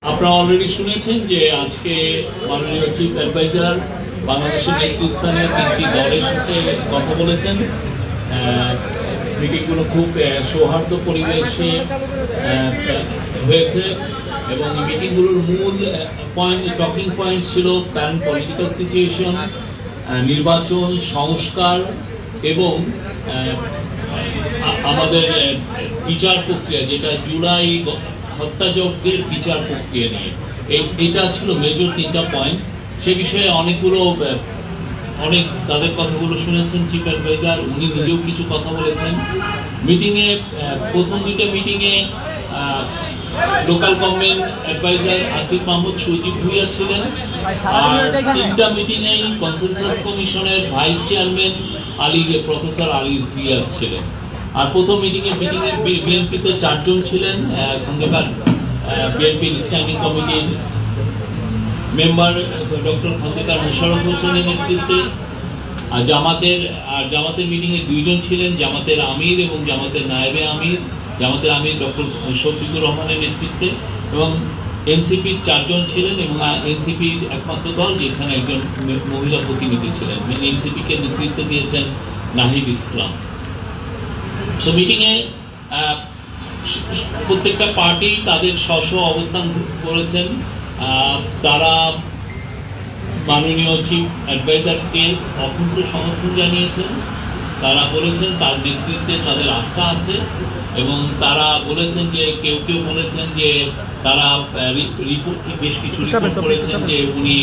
আপনারা অলরেডি শুনেছেন যে আজকে মাননীয় চিফ অ্যাডভাইজার বাংলাদেশের নেতৃস্থানে 3টি দলের সাথে কথা বলেছেন। মিটিংগুলো খুব সৌহার্দ্য পরিবেশে হয়েছে এবং মিটিংগুলোর মূল টকিং পয়েন্ট ছিল কারেন্ট পলিটিক্যাল সিচুয়েশন, নির্বাচন, সংস্কার এবং আমাদের বিচার প্রক্রিয়া, যেটা জুলাই হত্যাযজ্ঞের বিচার প্রক্রিয়া নিয়ে। এটা ছিল মেজর 3টা পয়েন্ট। সে বিষয়ে অনেক তাদের কথাগুলো শুনেছেন চিফ অ্যাডভাইজার, উনি নিজেও কিছু কথা বলেছেন। মিটিংয়ে প্রথম 2টা মিটিংয়ে local government adviser Asif Mahmud Sajib Bhuiyan ছিলেন, আর 3টা মিটিংয়ে কনসেনসাস কমিশনের vice chairman professor Ali Riaz ছিলেন। আর প্রথম মিটিংয়ে বিএনপিতে 4 জন ছিলেন, খন্দকার বিএনপির স্ট্যান্ডিং কমিটির মেম্বার ডক্টর খন্দকার মোশাররফ হোসেনের নেতৃত্বে। আর জামাতের মিটিংয়ে 2 জন ছিলেন, জামাতের আমির এবং জামাতের নায়েবে আমির। জামাতের আমির ডক্টর শফিকুর রহমানের নেতৃত্বে, এবং এনসিপির 4 জন ছিলেন এবং এনসিপির একমাত্র দল যেখানে একজন মহিলা প্রতিনিধি ছিলেন। এনসিপিকে নেতৃত্ব দিয়েছেন নাহিদ ইসলাম। তো মিটিংয়ে প্রত্যেকটা পার্টি তাদের স্ব অবস্থান করেছেন। তারা মাননীয় চিফ অ্যাডভাইজারকে অকুণ্ঠ সমর্থন জানিয়েছেন। তারা বলেছেন তার নেতৃত্বে তাদের আস্থা আছে, এবং তারা বলেছেন যে কেউ বলেছেন যে তারা বেশ কিছু রিপোর্ট করেছেন যে উনি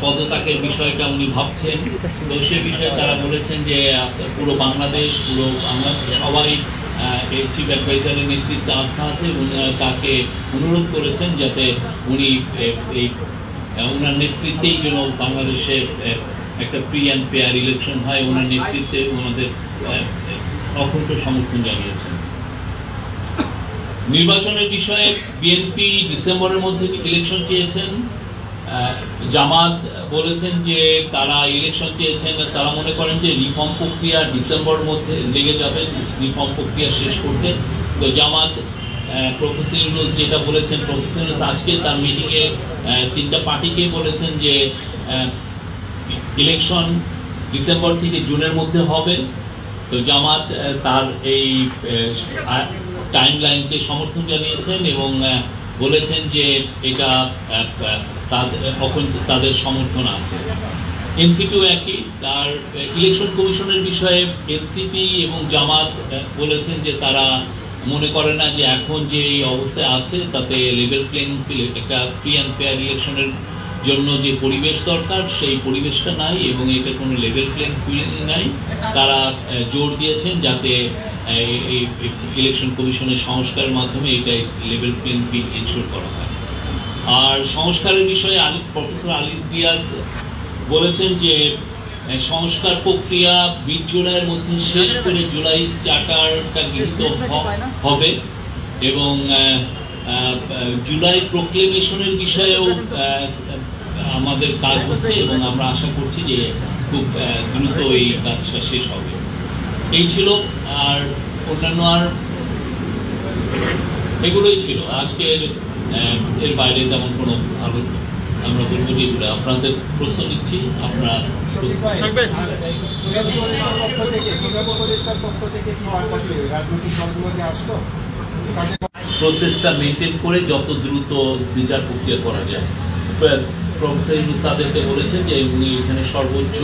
পদত্যাগের বিষয়টা উনি ভাবছেন। তো সে বিষয়ে তারা বলেছেন যে পুরো বাংলাদেশ সবাই চিফ অ্যাডভাইজারের নেতৃত্বে আস্থা আছে, এবং তাকে অনুরোধ করেছেন যাতে উনি ওনার নেতৃত্বেই যেন বাংলাদেশের একটা ফ্রি অ্যান্ড ফেয়ার ইলেকশন হয়, ওনার নেতৃত্বে ওনাদের অকুণ্ঠ সমর্থন জানিয়েছেন। নির্বাচনের বিষয়ে বিএনপি ডিসেম্বরের মধ্যে ইলেকশন চেয়েছেন। জামাত বলেছেন যে তারা ইলেকশন চেয়েছেন, তারা মনে করেন যে রিফর্ম প্রক্রিয়া ডিসেম্বরের মধ্যে লেগে যাবে রিফর্ম প্রক্রিয়া শেষ করতে। তো জামাত প্রফেসর ইউনূস যেটা বলেছেন, প্রফেসর ইউনূস আজকে তার মিটিংয়ে 3টা পার্টিকে বলেছেন যে ইলেকশন ডিসেম্বর থেকে জুনের মধ্যে হবে। তো জামাত তার এই টাইমলাইনকে সমর্থন জানিয়েছেন এবং বলেছেন যে এটা তাদের সমর্থন আছে। এনসিপিও একই, তার ইলেকশন কমিশনের বিষয়ে এনসিপি এবং জামাত বলেছেন যে তারা মনে করে না যে এখন যে এই অবস্থায় আছে তাতে লেভেল প্লেইং ফিল্ড, একটা ফ্রি অ্যান্ড ফেয়ার ইলেকশনের জন্য যে পরিবেশ দরকার সেই পরিবেশটা নাই, এবং এটা কোনো লেভেল প্লেইং ফিল্ড নাই। তারা জোর দিয়েছেন যাতে এই ইলেকশন কমিশনের সংস্কারের মাধ্যমে এটা লেভেল প্লেইং ফিল্ড এনশিওর করা হয়। আর সংস্কারের বিষয়ে প্রফেসর আলী রিয়াজ বলেছেন যে সংস্কার প্রক্রিয়া 20 জুলাইয়ের মধ্যে শেষ করে জুলাই চার্টারটা গৃহীত হবে, এবং জুলাই প্রোক্লেমেশনের বিষয়েও আমাদের কাজ হচ্ছে, এবং আমরা আশা করছি যে খুব দ্রুত এই কাজটা শেষ হবে। এই ছিল, আর অন্যান্য আর এগুলোই ছিল আজকে। এর বাইরে তেমন কোনো আলোচনা আমরা বলবো যে এগুলো আপনাদের প্রশ্ন নিচ্ছি। আপনারা প্রসেসটা মেনটেন করে যত দ্রুত বিচার প্রক্রিয়া করা যায়। প্রফেসর ইউনূস তাদেরকে বলেছেন যে উনি এখানে সর্বোচ্চ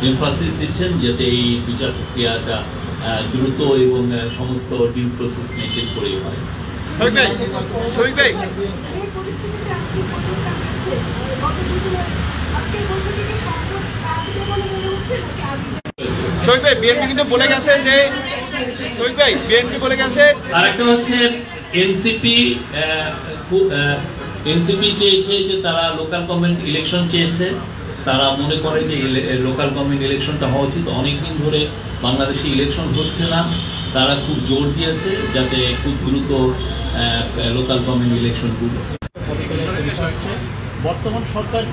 এমফাসিস দিচ্ছেন যাতে এই বিচার প্রক্রিয়াটা দ্রুত এবং সমস্ত ডিউ প্রসেস মেনটেন করেই হয়। বিএনপি কিন্তু বলে গেছে যে বিএনপি বলে গেছে। আরেকটা হচ্ছে এনসিপি চেয়েছে যে তারা লোকাল গভর্নমেন্ট ইলেকশন চেয়েছে। তারা মনে করে যে লোকাল গভর্নমেন্ট ইলেকশনটা হওয়া উচিত। অনেকদিন ধরে বাংলাদেশে ইলেকশন হচ্ছে না, তারা খুব জোর দিয়েছে যাতে খুব দ্রুত লোকাল গভর্নমেন্ট ইলেকশনগুলো। বর্তমান সরকার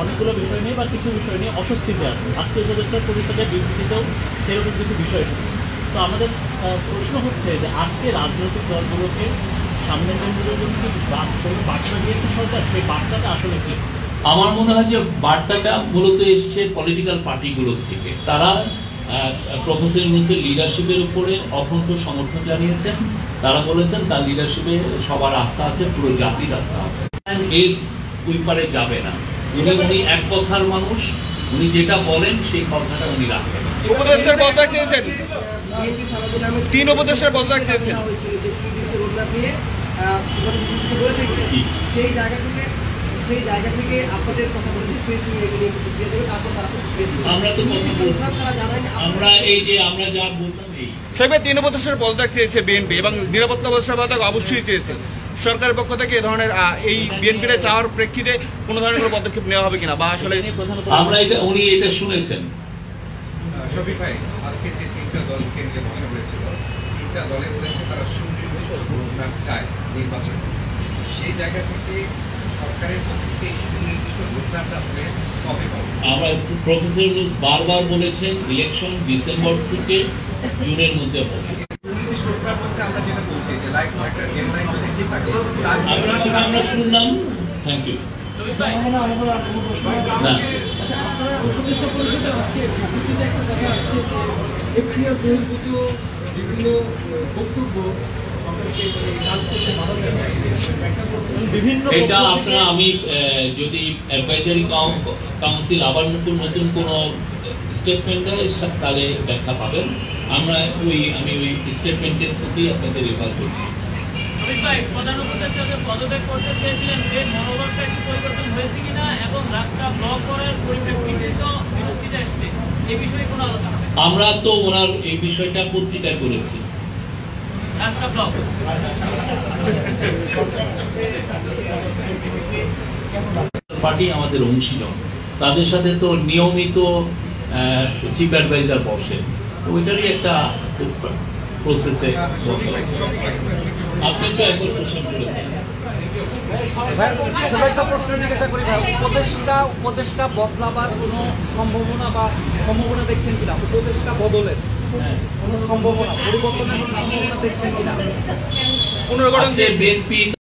অনেকগুলো বিষয় নিয়ে বা কিছু বিষয় নিয়ে অস্বস্তিতে আছে। আজকে উপদেষ্টা পরিষদের বিবৃতিতেও সেরকম কিছু বিষয় নেই। তো আমাদের প্রশ্ন হচ্ছে যে আজকে রাজনৈতিক দলগুলোকে সামনের দিনগুলোর জন্য কি কোনো বার্তা দিয়েছে সরকার? সেই বার্তাটা আসলে কি? আমার মনে হয় যে বার্তাটা মূলত এসছে পলিটিক্যাল পার্টিগুলোর থেকে। তারা প্রফেসর ইউনূসের লিডারশিপের উপরে অখণ্ড সমর্থন জানিয়েছেন। তারা বলেছেন তার লিডারশিপে সবার আস্থা আছে, পুরো জাতির আস্থা আছে, এর ওই পারে যাবে না। উনি এক কথার মানুষ, উনি যেটা বলেন সেই কথাটা উনি রাখেন। উপদেষ্টার পদত্যাগ চেয়েছেন, 3 উপদেষ্টার পদত্যাগ চেয়েছেন। সেই জায়গা থেকে আপনাদের কথা বলেছি প্রেস মিডিয়া প্রতিক্রিয়া দেবে, তারপর তারা প্রতিক্রিয়া দেবে। আমরা তো আমরা এই যে আমরা যা বলতাম এই শহীদ ভাই, 3 উপদেষ্টার পদত্যাগ চেয়েছে বিএনপি এবং নিরাপত্তা উপদেষ্টার পদত্যাগ অবশ্যই চেয়েছে। সরকারের পক্ষ থেকে এ ধরনের এই বিএনপির চাওয়ার প্রেক্ষিতে কোনো ধরনের কোনো পদক্ষেপ নেওয়া হবে কিনা, বা আসলে আমরা উনি এটা শুনেছেন? শফিক ভাই, আজকে যে 3টা দলকে নিয়ে বসা হয়েছিল, 3টা দলে বলেছে তারা সুনির্দিষ্ট রোডম্যাপ চায় নির্বাচনে। সেই জায়গা থেকে সরকারের পক্ষ থেকে সুনির্দিষ্ট রোডম্যাপটা আপনি কবে পাবেন? আমরা প্রফেসর ইউনূস বারবার বলেছেন ইলেকশন ডিসেম্বর থেকে জুনের মধ্যে হবে। সুনির্দিষ্ট রোডম্যাপ বলতে আমরা যেটা বলছি যে লাইক একটা ডেডলাইন যদি ঠিক থাকে, আমরা শুনলাম। Thank you. না, আচ্ছা, আপনারা উপদেষ্টা পরিষদে আজকে বিবৃতিতে একটা কথা আসছে যে এফটিআর বহির্ভূত বিভিন্ন বক্তব্য সরকারকে কাজ করতে বাধা দেয়। এটা আপনারা আমি যদি অ্যাডভাইজারি কাউন্সিল আবার নতুন কোনো স্টেটমেন্ট দেয় তাহলে ব্যাখ্যা পাবেন। আমি ওই স্টেটমেন্টের প্রতি আপনাদের রেফার করছি। প্রধান উপদেষ্টা পদত্যাগ করতে চেয়েছিলেন, সেই মনোভাবটা কি পরিবর্তন হয়েছে কিনা এবং রাস্তা ব্লক করার পরিপ্রেক্ষিতে তো বিরোধিতা এসছে, এই বিষয়ে কোনো আলোচনা? আমরা তো ওনার এই বিষয়টা পত্রিকায় করেছি। রাস্তা ব্লক পার্টি আমাদের অংশীদার, তাদের সাথে তো নিয়মিত চিফ অ্যাডভাইজার বসে, তো ওইটারই একটা প্রসেসে বসে। আপনি তো একবার প্রশ্ন করেছেন। উপদেষ্টা বদলাবার কোনো সম্ভাবনা দেখছেন কিনা? উপদেষ্টা বদলের কোনো সম্ভাবনা, পরিবর্তনের কোনো সম্ভাবনা দেখছেন কিনা? পুনর্গঠন বিএনপি